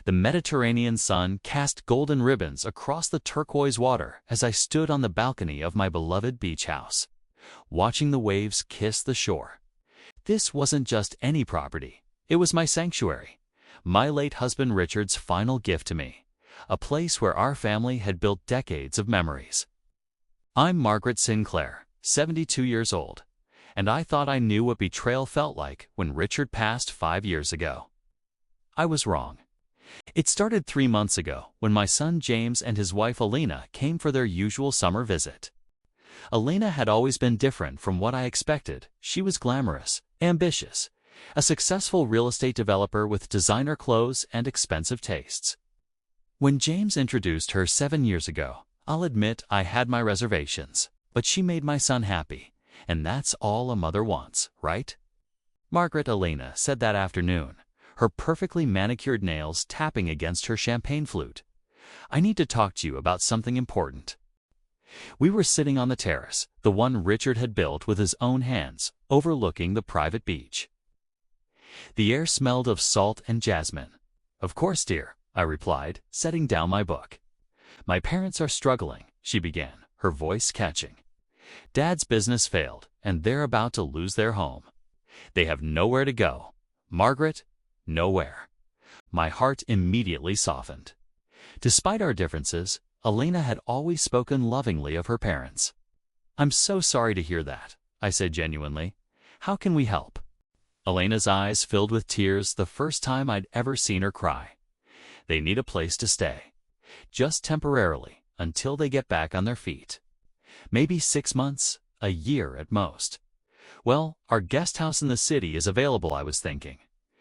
The Mediterranean sun cast golden ribbons across the turquoise water as I stood on the balcony of my beloved beach house, watching the waves kiss the shore. This wasn't just any property. It was my sanctuary, my late husband Richard's final gift to me, a place where our family had built decades of memories. I'm Margaret Sinclair, 72 years old, and I thought I knew what betrayal felt like when Richard passed 5 years ago. I was wrong. It started 3 months ago when my son James and his wife Elena came for their usual summer visit. Elena had always been different from what I expected. She was glamorous, ambitious, a successful real estate developer with designer clothes and expensive tastes. When James introduced her 7 years ago, I'll admit I had my reservations, but she made my son happy, and that's all a mother wants, right? Margaret, Elena said that afternoon, her perfectly manicured nails tapping against her champagne flute. I need to talk to you about something important. We were sitting on the terrace, the one Richard had built with his own hands, overlooking the private beach. The air smelled of salt and jasmine. Of course, dear, I replied, setting down my book. My parents are struggling, she began, her voice catching. Dad's business failed, and they're about to lose their home. They have nowhere to go. Margaret, nowhere. My heart immediately softened. Despite our differences, Elena had always spoken lovingly of her parents. I'm so sorry to hear that, I said genuinely. How can we help? Elena's eyes filled with tears, the first time I'd ever seen her cry. They need a place to stay. Just temporarily, until they get back on their feet. Maybe 6 months, a year at most. Well, our guest house in the city is available, I was thinking.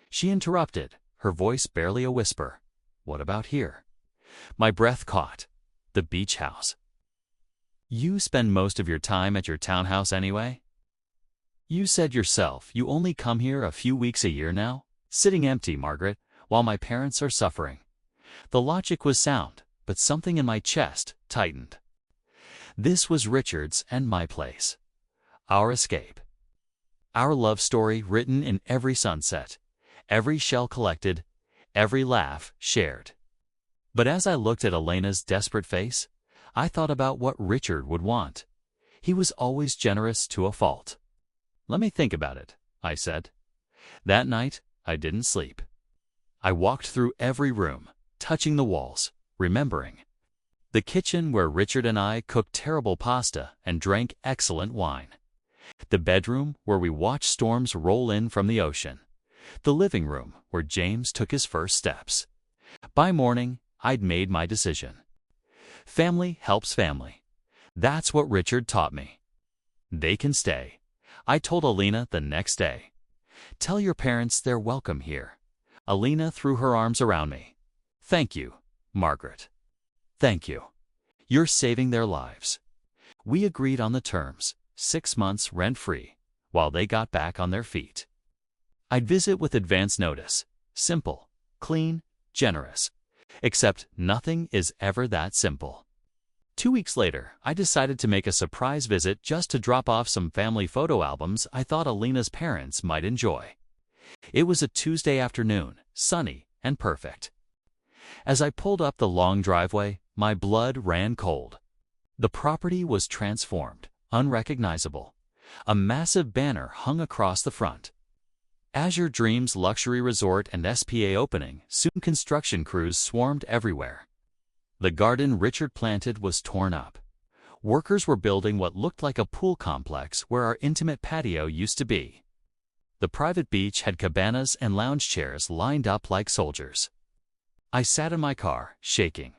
She interrupted, her voice barely a whisper. What about here? My breath caught. The beach house. You spend most of your time at your townhouse anyway? You said yourself you only come here a few weeks a year now, sitting empty, Margaret, while my parents are suffering. The logic was sound, but something in my chest tightened. This was Richard's and my place. Our escape. Our love story written in every sunset, every shell collected, every laugh shared. But as I looked at Elena's desperate face, I thought about what Richard would want. He was always generous to a fault. Let me think about it, I said. That night, I didn't sleep. I walked through every room, touching the walls, remembering. The kitchen where Richard and I cooked terrible pasta and drank excellent wine. The bedroom where we watched storms roll in from the ocean. The living room where James took his first steps. By morning, I'd made my decision. Family helps family. That's what Richard taught me. They can stay, I told Elena the next day. Tell your parents they're welcome here. Elena threw her arms around me. Thank you, Margaret. Thank you. You're saving their lives. We agreed on the terms, 6 months rent-free, while they got back on their feet. I'd visit with advance notice. Simple, clean, generous. Except nothing is ever that simple. 2 weeks later, I decided to make a surprise visit just to drop off some family photo albums I thought Elena's parents might enjoy. It was a Tuesday afternoon, sunny and perfect. As I pulled up the long driveway, my blood ran cold. The property was transformed, unrecognizable. A massive banner hung across the front. Azure Dreams Luxury Resort and SPA opening. Soon construction crews swarmed everywhere. The garden Richard planted was torn up. Workers were building what looked like a pool complex where our intimate patio used to be. The private beach had cabanas and lounge chairs lined up like soldiers. I sat in my car, shaking.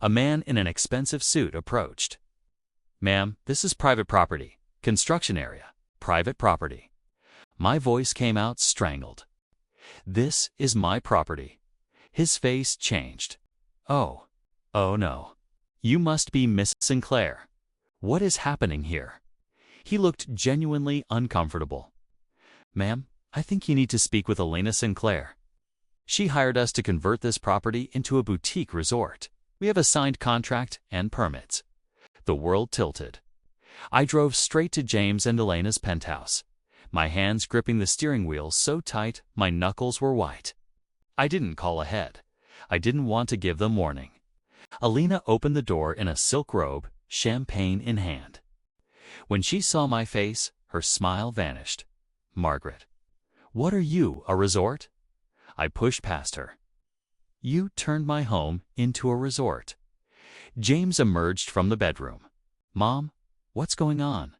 A man in an expensive suit approached. Ma'am, this is private property. Construction area. Private property. My voice came out strangled. This is my property. His face changed. Oh no. You must be Miss Sinclair. What is happening here? He looked genuinely uncomfortable. Ma'am, I think you need to speak with Elena Sinclair. She hired us to convert this property into a boutique resort. We have a signed contract and permits. The world tilted. I drove straight to James and Elena's penthouse, my hands gripping the steering wheel so tight my knuckles were white. I didn't call ahead. I didn't want to give them warning. Alina opened the door in a silk robe, champagne in hand. When she saw my face, her smile vanished. "Margaret, what are you, a resort?" I pushed past her. "You turned my home into a resort." James emerged from the bedroom. "Mom, what's going on?"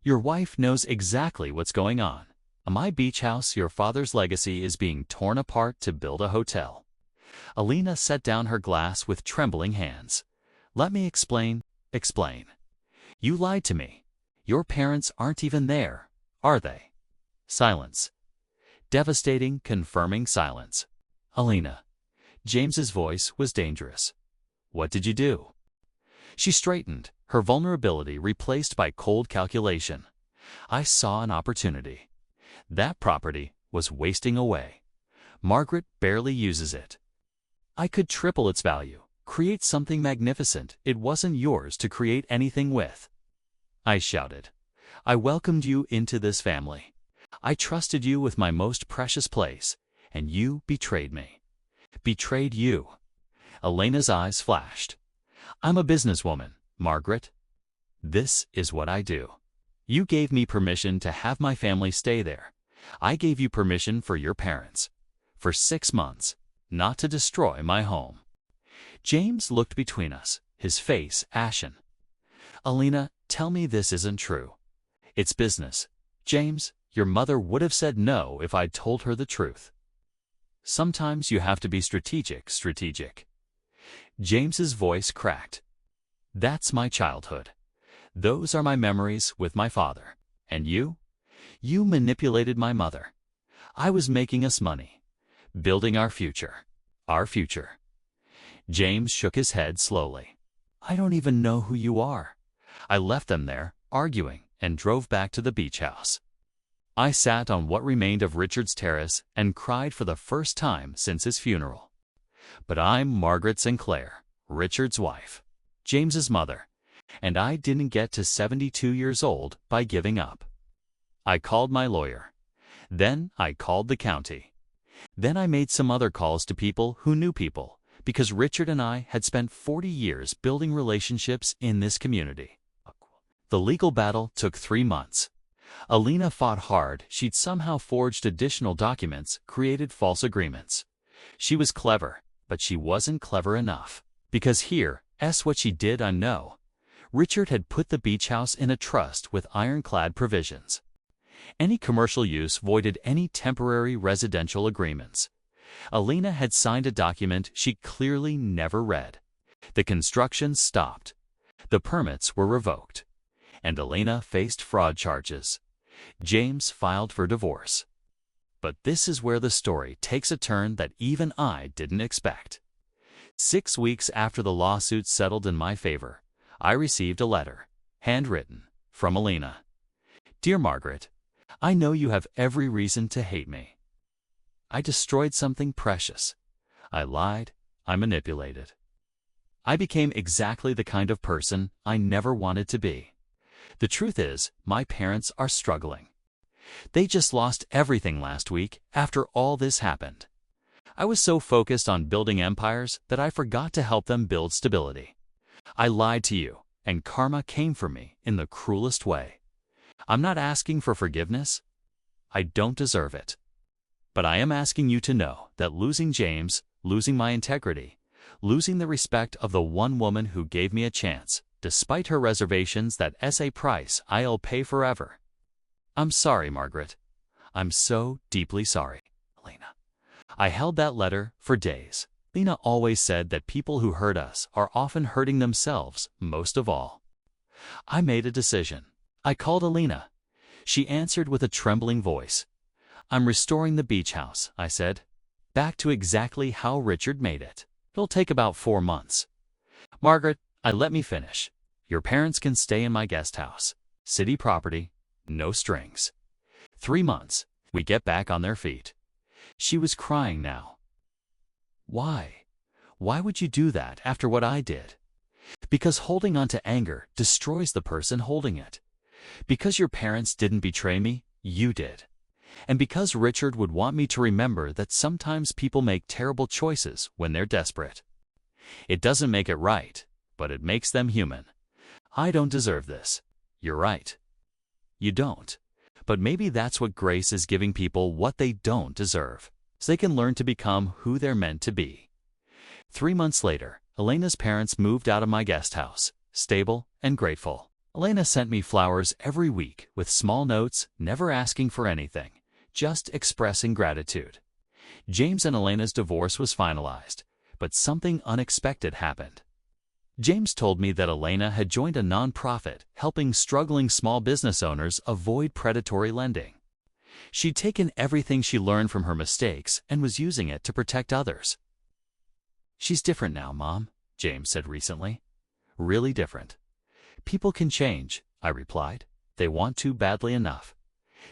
"Your wife knows exactly what's going on. My beach house, your father's legacy, is being torn apart to build a hotel." Alina set down her glass with trembling hands. "Let me explain." "Explain." "You lied to me. Your parents aren't even there, are they?" Silence. Devastating, confirming silence. "Alina." James's voice was dangerous. "What did you do?" She straightened, her vulnerability replaced by cold calculation. I saw an opportunity. That property was wasting away. Margaret barely uses it. I could triple its value, create something magnificent. It wasn't yours to create anything with. I shouted. "I welcomed you into this family. I trusted you with my most precious place, and you betrayed me." "Betrayed you?" Elena's eyes flashed. "I'm a businesswoman, Margaret. This is what I do. You gave me permission to have my family stay there. I gave you permission for your parents. For 6 months, not to destroy my home." James looked between us, his face ashen. "Alina, tell me this isn't true." "It's business. James, your mother would have said no if I'd told her the truth." "Sometimes you have to be strategic. James's voice cracked. "That's my childhood. Those are my memories with my father. And you? You manipulated my mother. I was making us money, building our future. Our future." James shook his head slowly. "I don't even know who you are." I left them there, arguing, and drove back to the beach house. I sat on what remained of Richard's terrace and cried for the first time since his funeral. But I'm Margaret Sinclair, Richard's wife, James's mother, and I didn't get to 72 years old by giving up. I called my lawyer. Then I called the county. Then I made some other calls to people who knew people, because Richard and I had spent 40 years building relationships in this community. The legal battle took 3 months. Alina fought hard. She'd somehow forged additional documents, created false agreements. She was clever, but she wasn't clever enough. Because what she did, I know. Richard had put the beach house in a trust with ironclad provisions. Any commercial use voided any temporary residential agreements. Alina had signed a document she clearly never read. The construction stopped. The permits were revoked. And Alina faced fraud charges. James filed for divorce. But this is where the story takes a turn that even I didn't expect. 6 weeks after the lawsuit settled in my favor, I received a letter, handwritten, from Alina. "Dear Margaret, I know you have every reason to hate me. I destroyed something precious. I lied. I manipulated. I became exactly the kind of person I never wanted to be. The truth is, my parents are struggling. They just lost everything last week after all this happened. I was so focused on building empires that I forgot to help them build stability. I lied to you, and karma came for me in the cruelest way. I'm not asking for forgiveness. I don't deserve it. But I am asking you to know that losing James, losing my integrity, losing the respect of the one woman who gave me a chance, despite her reservations, that's a price I'll pay forever. I'm sorry, Margaret. I'm so deeply sorry, Alina." I held that letter for days. Alina always said that people who hurt us are often hurting themselves most of all. I made a decision. I called Alina. She answered with a trembling voice. "I'm restoring the beach house," I said. "Back to exactly how Richard made it. It'll take about 4 months. Margaret, let me finish. Your parents can stay in my guest house. City property, no strings. 3 months, we get back on their feet." She was crying now. "Why? Why would you do that after what I did?" "Because holding on to anger destroys the person holding it. Because your parents didn't betray me, you did. And because Richard would want me to remember that sometimes people make terrible choices when they're desperate. It doesn't make it right, but it makes them human. I don't deserve this. You're right. You don't. But maybe that's what grace is, giving people what they don't deserve, so they can learn to become who they're meant to be. 3 months later, Elena's parents moved out of my guest house, stable and grateful. Elena sent me flowers every week with small notes, never asking for anything, just expressing gratitude. James and Elena's divorce was finalized, but something unexpected happened. James told me that Elena had joined a nonprofit helping struggling small business owners avoid predatory lending. She'd taken everything she learned from her mistakes and was using it to protect others. "She's different now, Mom," James said recently. "Really different." "People can change," I replied. "They want to badly enough."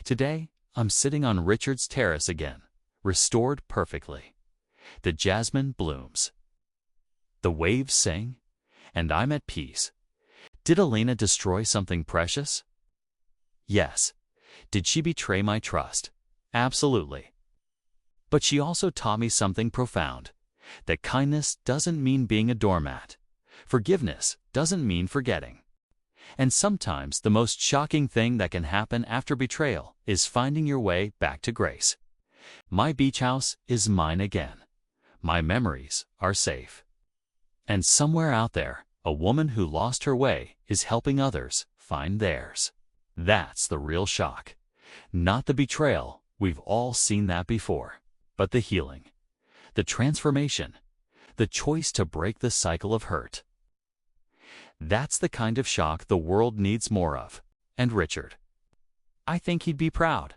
Today, I'm sitting on Richard's terrace again, restored perfectly. The jasmine blooms. The waves sing, and I'm at peace. Did Elena destroy something precious? Yes. Did she betray my trust? Absolutely. But she also taught me something profound, that kindness doesn't mean being a doormat. Forgiveness doesn't mean forgetting. And sometimes the most shocking thing that can happen after betrayal is finding your way back to grace. My beach house is mine again. My memories are safe. And somewhere out there, a woman who lost her way is helping others find theirs. That's the real shock. Not the betrayal, we've all seen that before, but the healing, the transformation, the choice to break the cycle of hurt. That's the kind of shock the world needs more of. And Richard, I think he'd be proud.